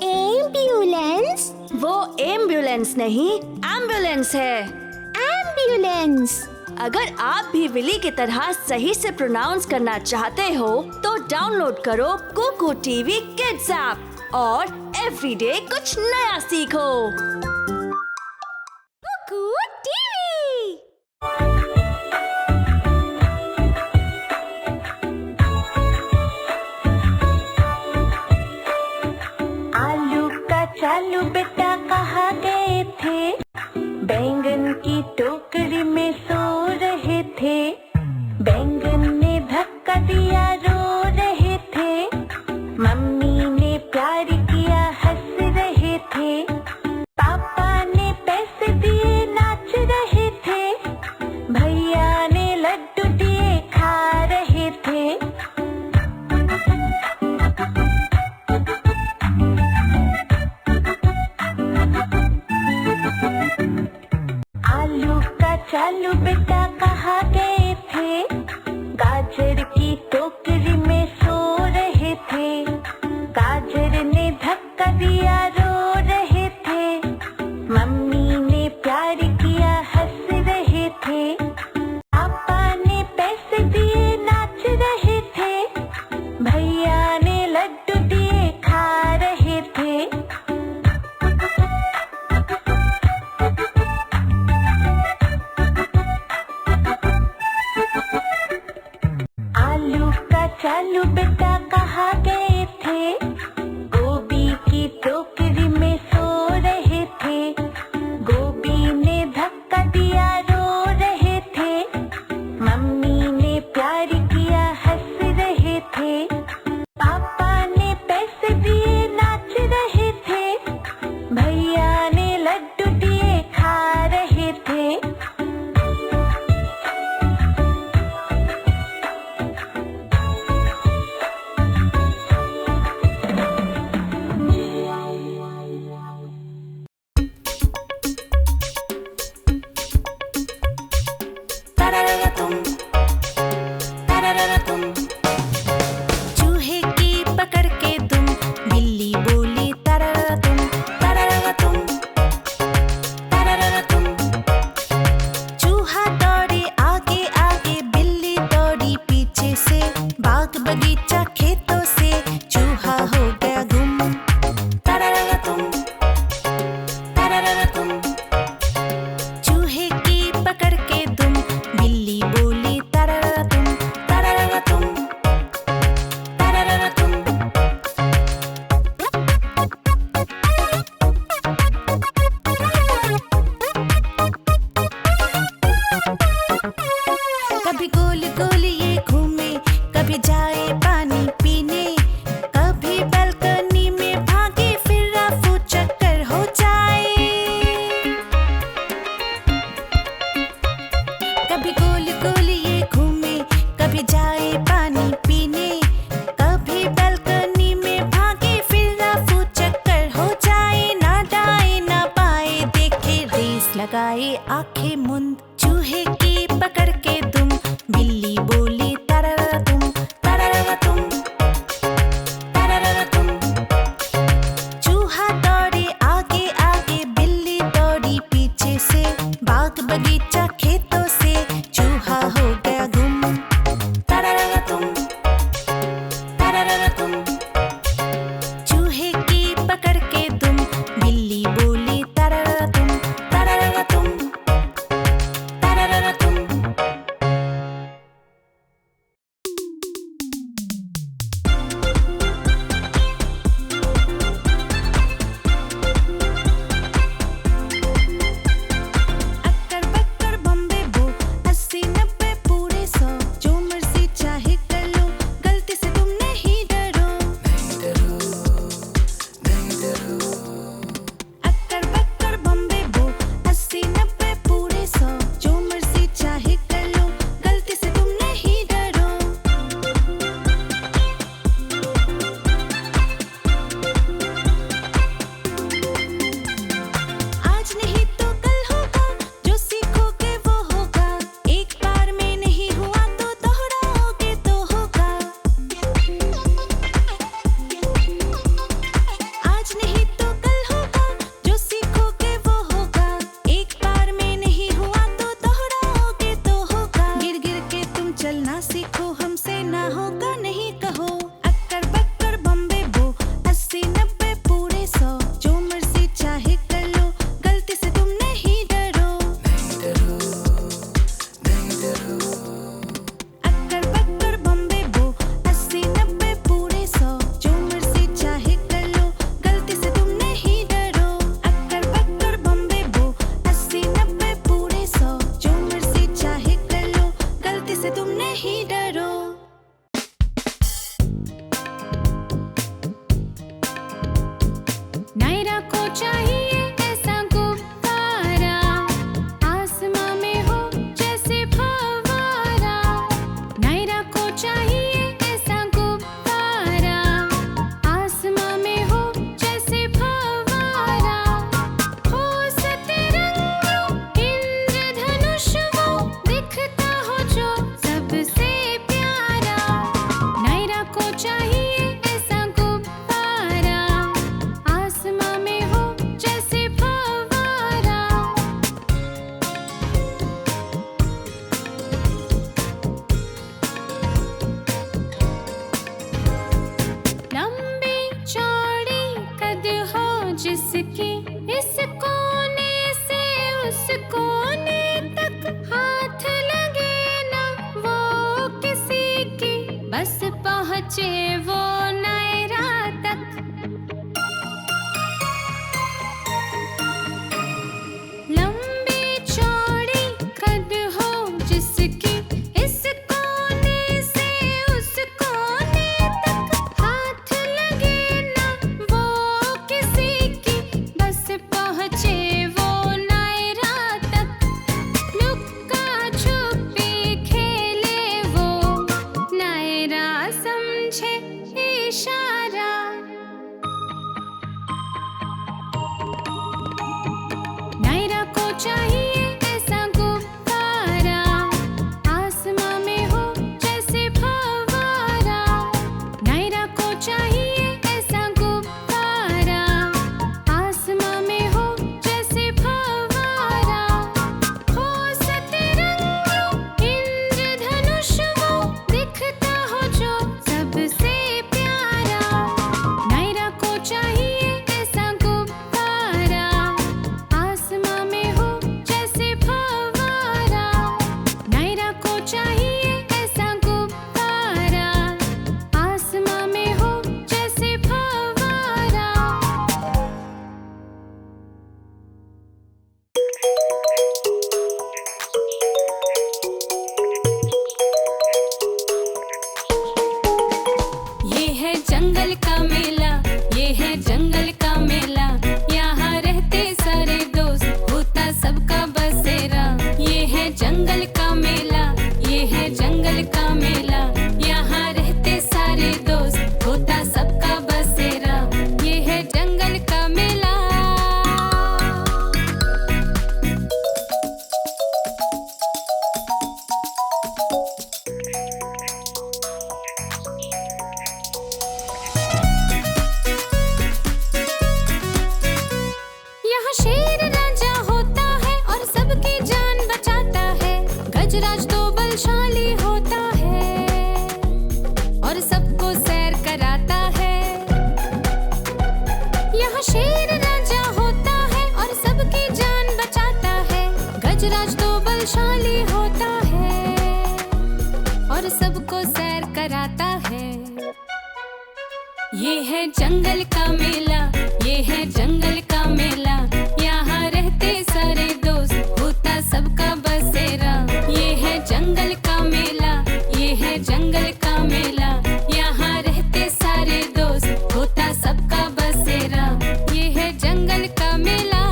Ambulance? वो ambulance नहीं, ambulance है। एम्बुलेंस। अगर आप भी विली की तरह सही से प्रोनाउंस करना चाहते हो तो डाउनलोड करो कुकू टीवी किड्स ऐप और एवरीडे कुछ नया सीखो। कुकू टीवी। आलू का चालू बेटा कहाँ गए थे? बैंगन की टोकरी में सो रहे थे। बैंगन ने धक्का दिया, रो रहे थे। मम्मी ने प्यार किया, हंस रहे थे। पापा ने पैसे दिए, नाच रहे थे। भैया ने लड्डू दिए, खा रहे थे। आलू का चालू बेटा कहाँ गए थे? गाजर की टोकरी में सो रहे थे। गाजर ने धक्का दिया, रो रहे थे। मम्मी ने प्यार किया, हंस रहे थे। पापा ने पैसे दिए, नाच रहे थे। भैया ने लड्डू दिए, खा रहे थे। आलू का चालू बेटा कहाँ गए थे? गोभी की टोकरी में सो रहे थे। गोभी ने धक्का दिया, रो रहे थे। मम्मी ने प्यार किया, हंस रहे थे। पापा ने पैसे दिए, नाच रहे थे। भैया ने लड्डू दिए, खा रहे थे। चूहे की पकड़ के तुम, बिल्ली बोली तररा तुम, तररा तुम, तररा तुम। चूहा दौड़े आगे आगे, बिल्ली दौड़ी पीछे से। बाग बगीचा खेतों से, चूहा हो गया गुम। तररा तुम, तररा तुम। चूहे की पकड़ के तुम, बिल्ली बोली तररा तुम, तररा तुम, तररा तुम। कभी गोल गोल ये घूमे, कभी जाए पानी पीने। कभी बालकनी में भागे, फिर रफू चक्कर हो जाए। कभी गोल गोल ये घूमे, कभी जाए पानी पीने। कभी बालकनी में भागे, फिर रफू चक्कर हो जाए। ना दाएं ना बाएं देखे, रेस लगाए आंखें मुंद। चूहे की पकड़ के तुम, बिल्ली बोली तररा तुम, तररा तुम, तररा तुम। चूहा दौड़े आगे आगे, बिल्ली दौड़ी पीछे से। बाग बगीचा खेतों से, चूहा हो गया गुम। तररा तुम, तररा तुम। चूहे की पकड़ के तुम, बिल्ली बोली तररा तुम, तररा तुम, जो हमसे ना होगा नहीं कहो। अक्कर बक्कर बम्बे बो 80 90 पूरे 100, जो मर्जी चाहे कर लो, गलती से तुम नहीं डरो। अक्कर बक्कर बम्बे बो 80 90 पूरे 100, जो मर्जी चाहे कर लो, गलती से तुम नहीं डरो। अक्कर बक्कर बम्बे बो 80 90 पूरे 100, जो मर्जी चाहे कर लो, गलती से तुम नहीं डरो। नायरा को चाहिए ऐसा गुब्बारा, आसमां में हो जैसे फव्वारा। नायरा को चाहिए ऐसा गुब्बारा, आसमां में हो जैसे फव्वारा। हो सतरंगी इंद्रधनुष वो, दिखता हो जो सबसे प्यारा। नायरा को चाहिए ऐसा गुब्बारा, आसमां में हो जैसे फव्वारा। लंबी चौड़ी कद हो जिसकी, इस कोने से उस कोने तक हाथ लगे ना वो किसी की, बस पहुँचे वो नायरा तक। लंबी चौड़ी कद हो जिसकी, इस कोने से उस कोने तक हाथ लगे ना वो किसी की, बस पहुँचे वो नायरा तक। लुक्का छुपी खेले वो, नायरा समझे इशारा। नायरा को चाहिए ऐसा गुब्बारा, आसमां में हो जैसे फव्वारा। नायरा को चाहिए ऐसा गुब्बारा, आसमां में हो जैसे फव्वारा। हो सतरंगी इंद्रधनुष वो, दिखता हो जो सबसे प्यारा। नायरा को चाहिए ऐसा गुब्बारा, आसमां में हो जैसे फव्वारा। नायरा को चाहिए ऐसा गुब्बारा, आसमां में हो जैसे फव्वारा। ये है जंगल का मेला, ये है जंगल का मेला। यहाँ रहते सारे दोस्त, होता सबका बसेरा। ये है जंगल का मेला, ये है जंगल का मेला। यहाँ रहते सारे दोस्त, होता सबका बसेरा। ये है जंगल का मेला। यहाँ शेर राजा होता है और सबकी जान बचाता है। गजराज तो बलशाली होता है और सबको सैर कराता है। यहाँ शेर राजा होता है और सबकी जान बचाता है। गजराज तो बलशाली होता है और सबको सैर कराता है। ये है जंगल का मेला, ये है जंगल का मेला। यहाँ रहते सारे दोस्त, होता सबका बसेरा। ये है जंगल का मेला, ये है जंगल का मेला। यहाँ रहते सारे दोस्त, होता सबका बसेरा। ये है जंगल का मेला।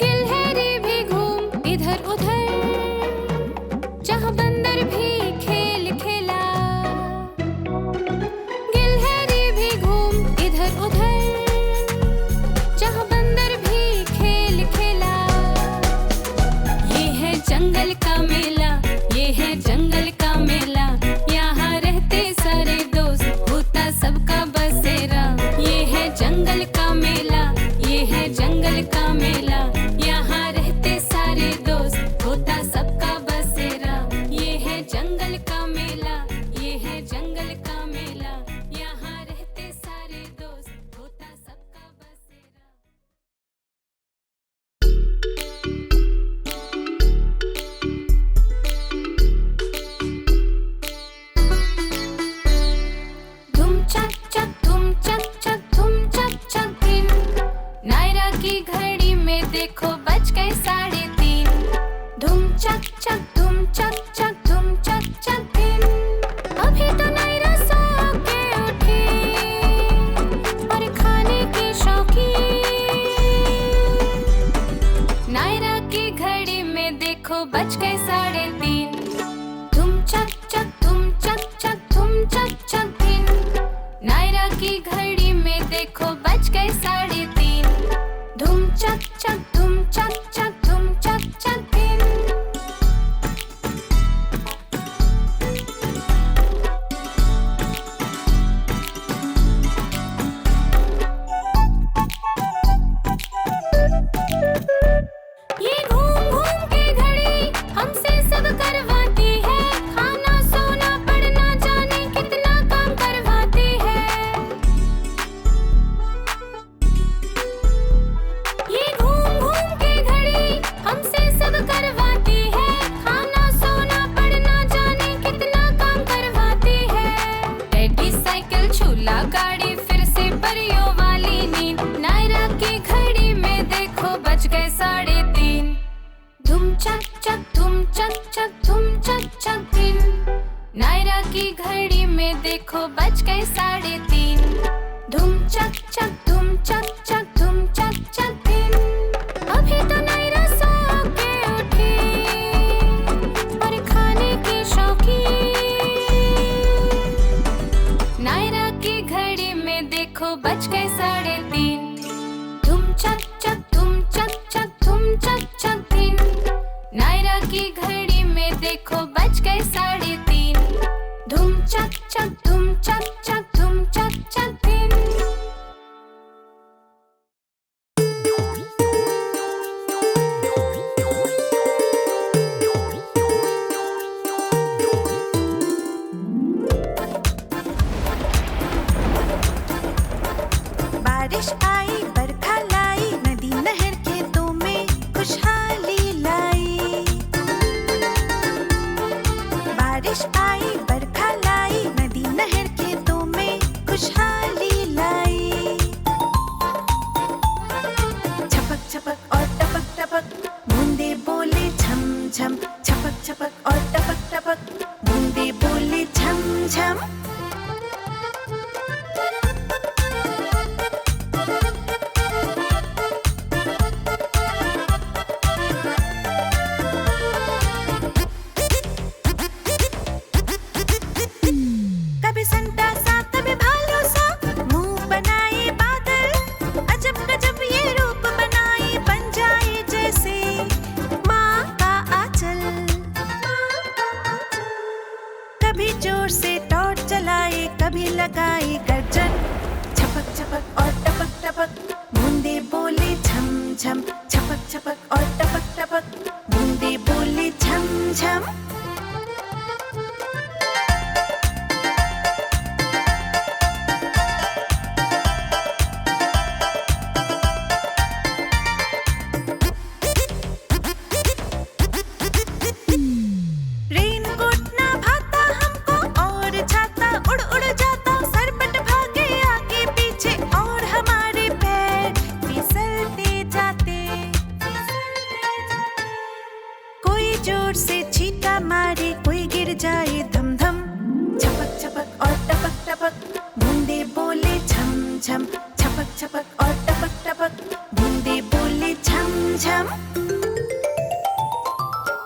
गिलहरी भी घूम इधर उधर, जहाँ बंदर भी खेल खेला। गिलहरी भी घूम इधर उधर, बज गए 3:30। धुम चक चक धुम चक चक धुम चक चक दिन। नायरा की घड़ी में देखो बज गए 3:30। धुम चक चक धुम चक चक धुम चक चक दिन। ये घूम घूम के घड़ी हमसे सब करवाती है। खाना सोना पढ़ना जाने कितना काम करवाती है। ये घूम घूम के घड़ी हमसे सब करवाती है। खाना सोना पढ़ना जाने कितना काम करवाती है। टेडी साइकिल झूला गाड़ी फिर से परियों वाली नींद। नायरा की घड़ी में देखो बज गए 3:30। धुम चक चक धुम चक चक धुम चक चक दिन। नायरा की घड़ी में देखो बज गए 3:30। धुम चक चक धुम चक चक धुम चक चक दिन। अभी तो नायरा सो के उठी और खाने की शौकीन। नायरा की घड़ी में देखो बज गए 3:30। धुम चक चक धुम चक चक धुम चक चक दिन। नायरा की घड़ी में देखो बज गए 3:30। धुम चक चक धुम चक चक धुम चक चक दिन। बारिश आई बरखा लाई नदी नहर खेतों में खुशहाली लाई। बारिश आई बरखा लाई नदी नहर खेतों में खुशहाली लाई। छपक छपक और टपक टपक बूंदे बोले झम झम। छपक छपक और टपक टपक बूंदे बोले झम झम। कभी संता सा कभी भालू सा मुंह बनाए बादल। अजब गजब ये रूप बनाए बन जाए जैसे माँ का आंचल। कभी जोर से टॉर्च चलाए कभी लगाए गर्जन। छपक छपक और टपक टपक बूंदे बोले झम झम। छपक छपक और टपक टपक बूंदे बोले झम झम। रेनकोट ना भाता हमको और छाता उड़ उड़ जाता। सरपट भागे आगे पीछे और हमारे पैर फिसलते जाते। कोई जोर से छींटा मारे कोई गिर जाए धम धम। छपक छपक और टपक टपक बूंदे बोले झम झम। छपक छपक और टपक टपक बूंदे बोले झम झम।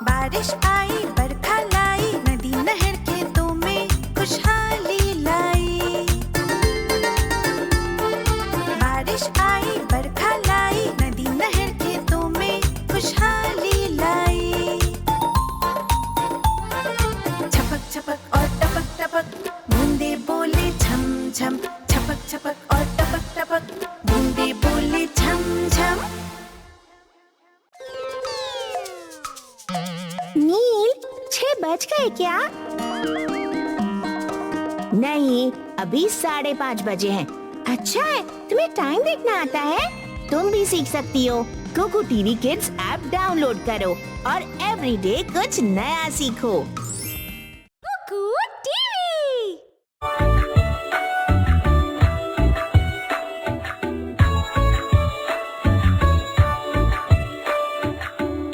बारिश आई बरखा लाई नदी नहर खेतों में खुशहाली लाई। बारिश आई बरखा लाई नदी नहर खेतों में खुशहाली लाई। छपक छपक और टपक टपक बूंदे बोले झम झम। छपक छपक और टपक टपक बूंदे बोले झम झम। नील 6 बज गए क्या? नहीं, अभी 5:30 बजे हैं। अच्छा है, तुम्हें टाइम देखना आता है? तुम भी सीख सकती हो। Kuku TV kids app download करो और एवरीडे कुछ नया सीखो। कुकू टीवी।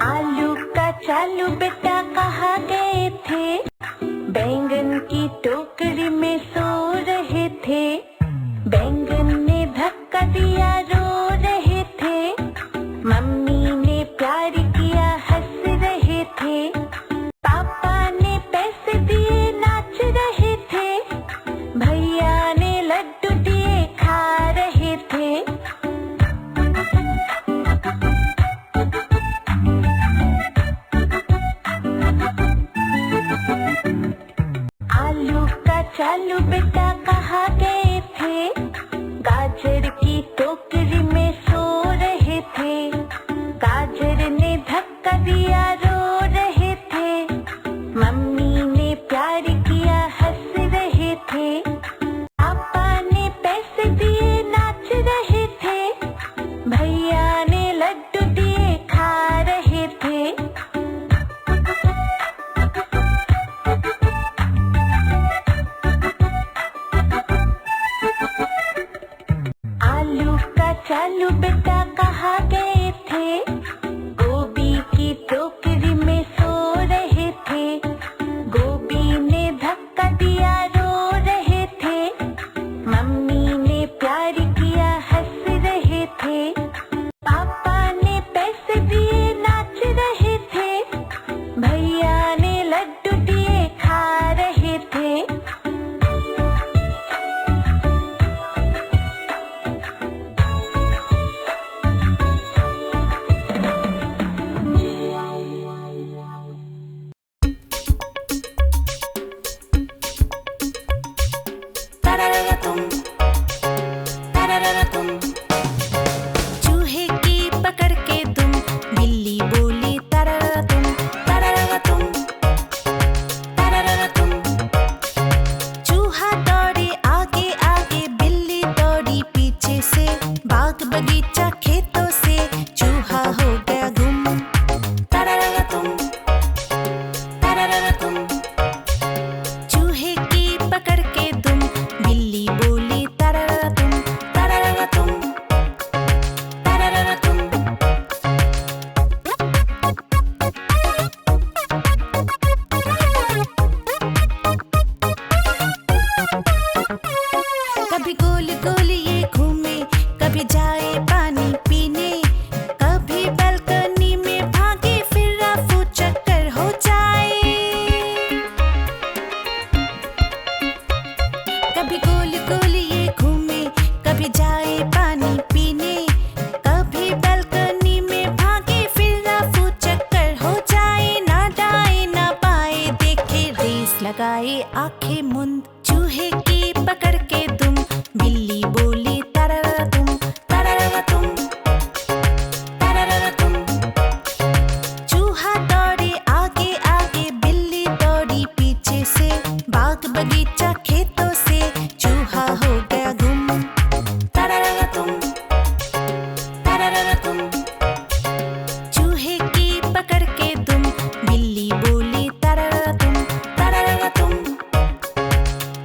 आलू का चालू बेटा कहाँ गए थे? बैंगन की टोकरी में सो रहे थे। बैंगन ने धक्का दिया रो रहे थे। मम्मी ने प्यार किया हंस रहे थे। चालू बेटा कहाँ गए थे? गोभी की टोकरी में सो रहे थे। गोभी ने धक्का दिया, रो रहे थे। मम्मी ने प्यार किया, हंस रहे थे। पापा ने पैसे दिए, नाच रहे थे। भैया ने लड्डू दिए, खा रहे थे। चूहे की पकड़ के तुम, बिल्ली बोली तररा तुम, तररा तुम, तररा तुम। चूहा दौड़े आगे आगे, बिल्ली दौड़ी पीछे से। बाग बगीचा खेतों से, चूहा हो गया गुम। तररा तुम, तररा तुम। चूहे की पकड़ के तुम, बिल्ली बोली तररा तुम, तररा तुम, तररा तुम। कभी गोल गोल ये घूमे, कभी जाए पानी पीने। कभी बालकनी में भागे, फिर रफू चक्कर हो जाए। कभी गोल गोल ये घूमे, कभी जाए पानी पीने। कभी बालकनी में भागे, फिर रफू चक्कर हो जाए। ना दाएं ना बाएं देखे, रेस लगाए आंखें मुंद। चूहे की पकड़ के तुम, बिल्ली बोली तररा तुम, तररा तुम, तररा तुम। चूहा दौड़े आगे आगे, बिल्ली दौड़ी पीछे से। बाग बगीचा खेतों से, चूहा हो गया गुम। तररा तुम, तररा तुम। चूहे की पकड़ के तुम, बिल्ली बोली तररा तुम, तररा तुम,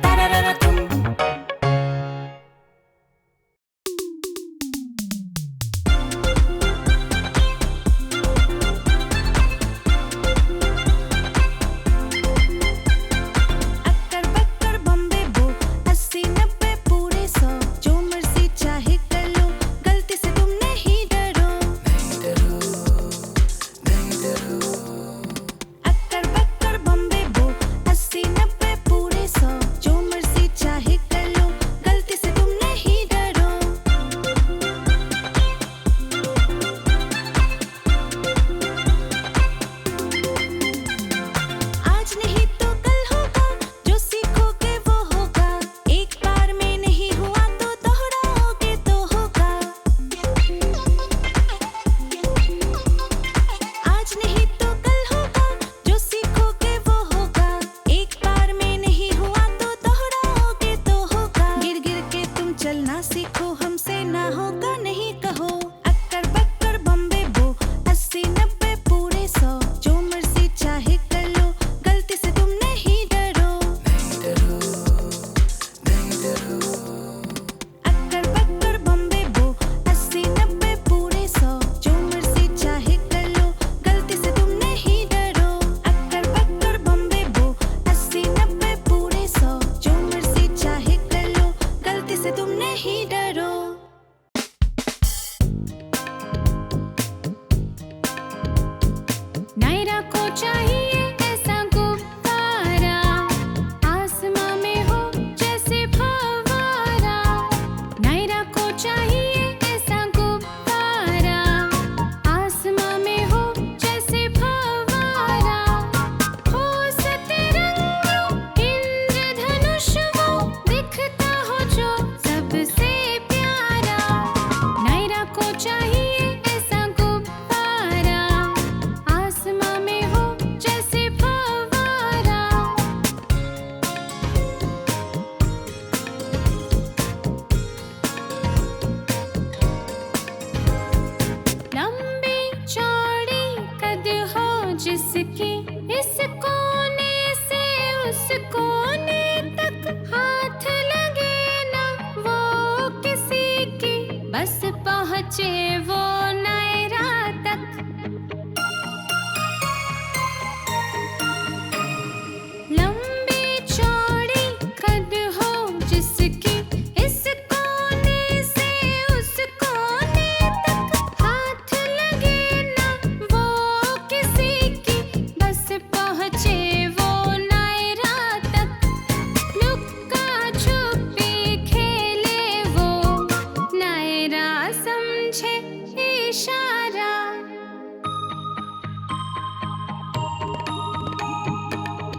तररा तुम। अक्कर बक्कर बम्बे बो, 80 90 पूरे 100। जो मर्जी चाहे कर लो, गलती से तुम नहीं डरो। अक्कर बक्कर बम्बे बो, 80 90 पूरे 100। जो मर्जी चाहे कर लो, गलती से तुम नहीं डरो। आज नहीं तो कल होगा, जो सीखोगे वो होगा। एक बार में नहीं हुआ तो दोहराओगे तो होगा। आज नहीं तो कल होगा, जो सीखोगे वो होगा। एक बार में नहीं हुआ तो दोहराओगे तो होगा। गिर गिर के तुम चलना सीखो, हमसे ना होगा नहीं कहो। अक्कर बक्कर बम्बे बो, 80 90 पूरे 100। जो मर्जी चाहे कर लो, गलती से तुम नहीं डरो। अक्कर बक्कर बम्बे बो, 80 90 पूरे 100। जो मर्जी चाहे कर लो, गलती से तुम नहीं डरो। अक्कर बक्कर बम्बे बो, 80 90 पूरे 100। जो मर्जी चाहे कर लो, गलती से तुम नहीं डरो। नायरा को चाहिए ऐसा गुब्बारा, आसमां में हो जैसे फव्वारा। नायरा को चाहिए ऐसा गुब्बारा, आसमां में हो जैसे फव्वारा। हो सतरंग इंद्रधनुष वो, दिखता हो जो सबसे प्यारा। नायरा को चाहिए ऐसा गुब्बारा, आसमां में हो जैसे फव्वारा। लंबी चौड़ी कद हो जिसकी, इस कोने से उस कोने तक हाथ लगे ना वो किसी की। बस पहुँचे वो नायरा तक। लंबी चौड़ी कद हो जिसकी, इस कोने से उस कोने तक, हाथ लगे ना वो किसी की, बस पहुँचे वो नायरा तक। लुक्का छुपी खेले वो, नायरा समझे इशारा।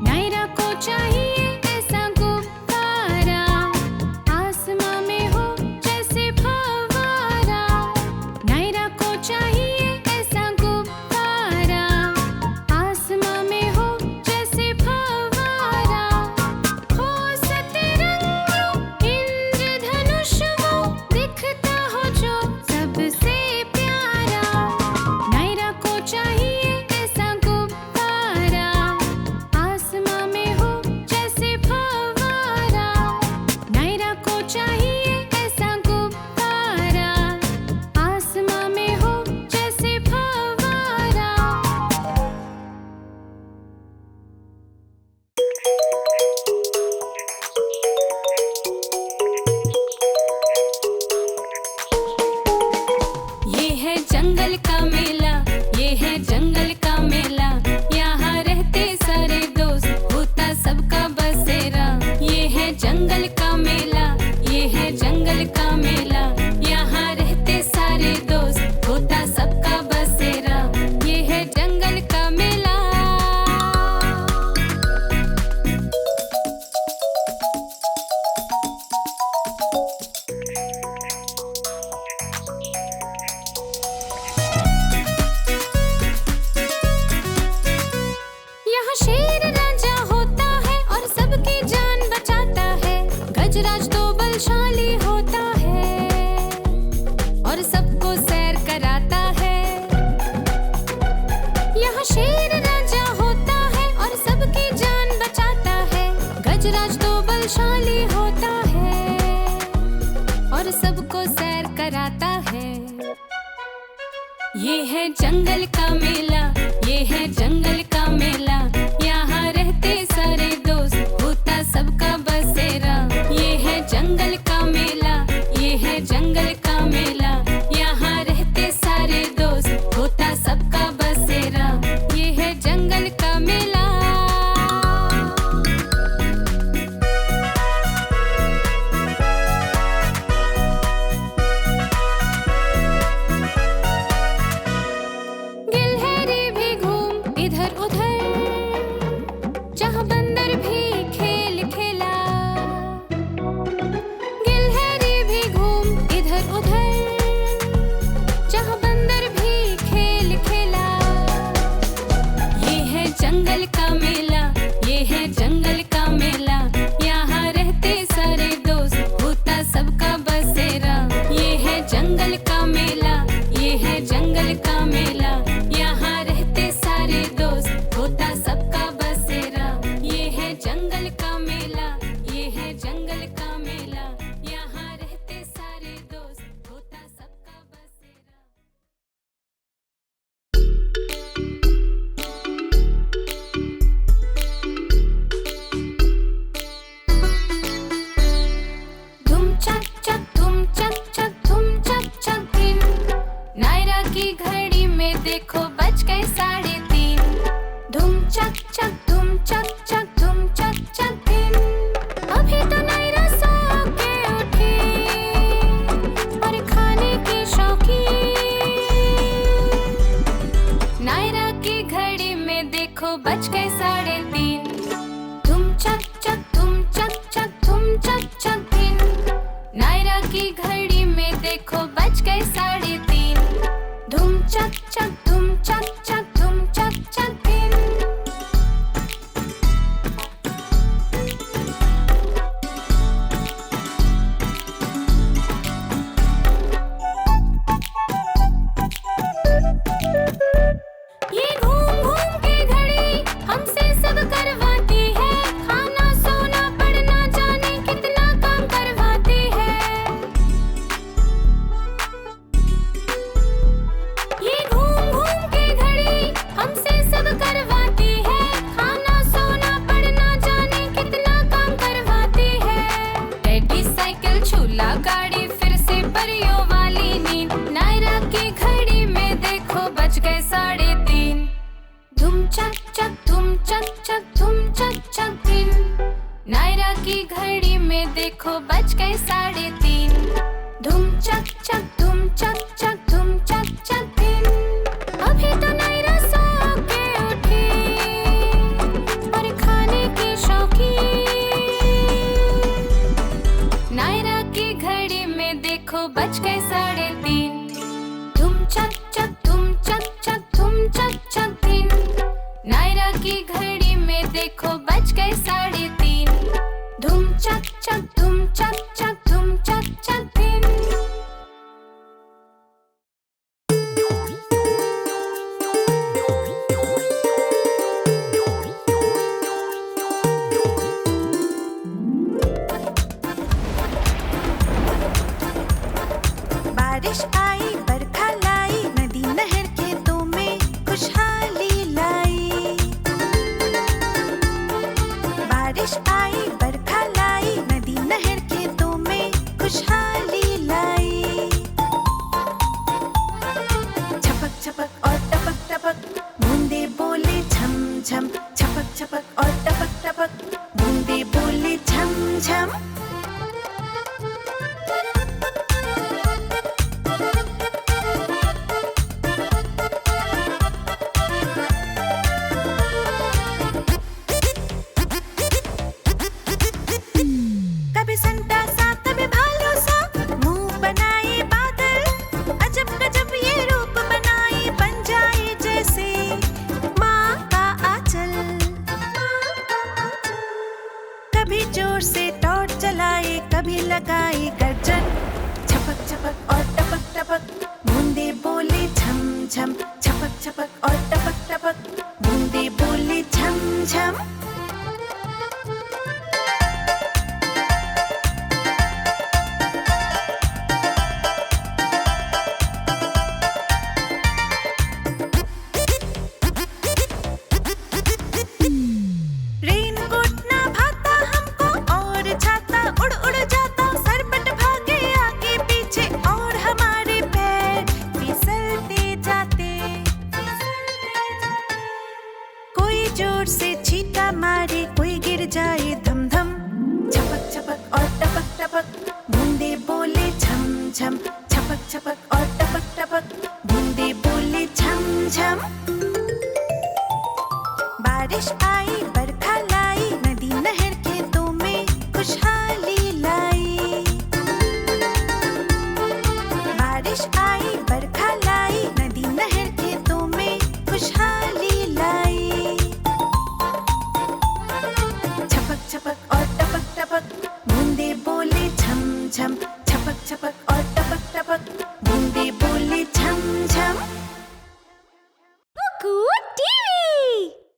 नायरा को चाहिए ऐसा गुब्बारा, आसमां में हो जैसे फव्वारा। नायरा को चाहिए ऐसा गुब्बारा, आसमां में हो जैसे फव्वारा। हो सतरंगी इंद्रधनुष वो, दिखता हो जो सबसे प्यारा। नायरा को चाहिए ऐसा गुब्बारा, आसमां में हो जैसे फव्वारा। नायरा को चाहिए ऐसा गुब्बारा, आसमां में हो जैसे फव्वारा। ये है जंगल का मेला, ये है जंगल का मेला, यहाँ रहते सारे दोस्त, होता सबका बसेरा। ये है जंगल का मेला, ये है जंगल का मेला, यहाँ रहते सारे दोस्त, होता सबका बसेरा। ये है जंगल का मेला। यहाँ शेर राजा होता है और सबकी जान बचाता है। गजराज तो बलशाली होता है और सबको सैर कराता है। यहाँ शेर राजा होता है और सबकी जान बचाता है। गजराज तो बलशाली होता है और सबको सैर कराता है। ये है जंगल का मेला, ये है जंगल का मेला, यहाँ रहते सारे दोस्त, होता सबका बसेरा। ये है जंगल का मेला, ये है जंगल का मेला, यहाँ रहते सारे दोस्त, होता सबका बसेरा। ये है जंगल का मेला। गिलहरी भी घूम इधर उधर, जहाँ बंदर भी खेल खेला। गिलहरी भी घूम इधर उधर, जहाँ बंदर भी खेल खेला। ये है जंगल का मेला, ये है जंगल का मेला, यहाँ रहते सारे दोस्त, होता सबका बसेरा। ये है जंगल का मेला, ये है जंगल का मेला, यहाँ रहते सारे दोस्त, होता सबका बसेरा। ये है जंगल का मेला, ये है जंगल का मेला, यहाँ रहते सारे दोस्त, होता सबका बसेरा। धुम चक चक, धुम चक चक, धुम चक चक दिन। नायरा की घड़ी में देखो बज गए 3:30। धुम चक चक, धुम चक चक, धुम चक चक दिन। अभी तो नायरा सो के उठी और खाने की शौकीन। नायरा की घड़ी में देखो बज गए 3:30। धुम चक चक, धुम चक चक, धुम चक चक दिन। नायरा की घड़ी में देखो बज गए 3:30। धुम चक चक, धुम चक चक, धुम चक चक दिन। ये घूम घूम के घड़ी हमसे सब चक दिन। नायरा की घड़ी में देखो बज गए 3:30। धूम चक चक दिन। अभी तो नायरा सो के उठी और खाने की शौकीन। नायरा की घड़ी में देखो बज गए 3:30। धूम चक चक दिन। नायरा की घड़ी में देखो बज गए 3:30। धूम चक दिन। बारिश आई बरखा लाई नदी नहर खेतों में खुशहाली लाई। बारिश आई बरखा लाई नदी नहर खेतों में खुशहाली लाई। छपक छपक और टपक टपक बूंदे बोले झम झम। छपक छपक और टपक टपक बूंदे बोले झम झम। कभी संता सा कभी भालू सा मुंह बनाए बादल। अजब गजब ये रूप बनाए बन जाए जैसे माँ का आंचल। कभी जोर से टॉर्च चलाए कभी लगाए गर्जन। छपक छपक और टपक टपक बूंदे बोले झम झम। छपक छपक और टपक टपक बूंदे बोले झम झम। रेनकोट ना भाता हमको और छाता उड़ उड़ जाता। सरपट भागे आगे पीछे और हमारे पैर फिसलते जाते। कोई जोर से छींटा मारे कोई गिर जाए धम धम। छपक छपक और टपक टपक बूंदे बोले झम झम। छपक छपक और टपक टपक बूंदे बोले झम झम। बारिश आई बरखा लाई नदी नहर खेतों में खुशहाली लाई। बारिश आई बरखा लाई नदी नहर खेतों में खुशहाली लाई। छपक छपक और टपक टपक बूंदे बोले झम झम। छपक छपक और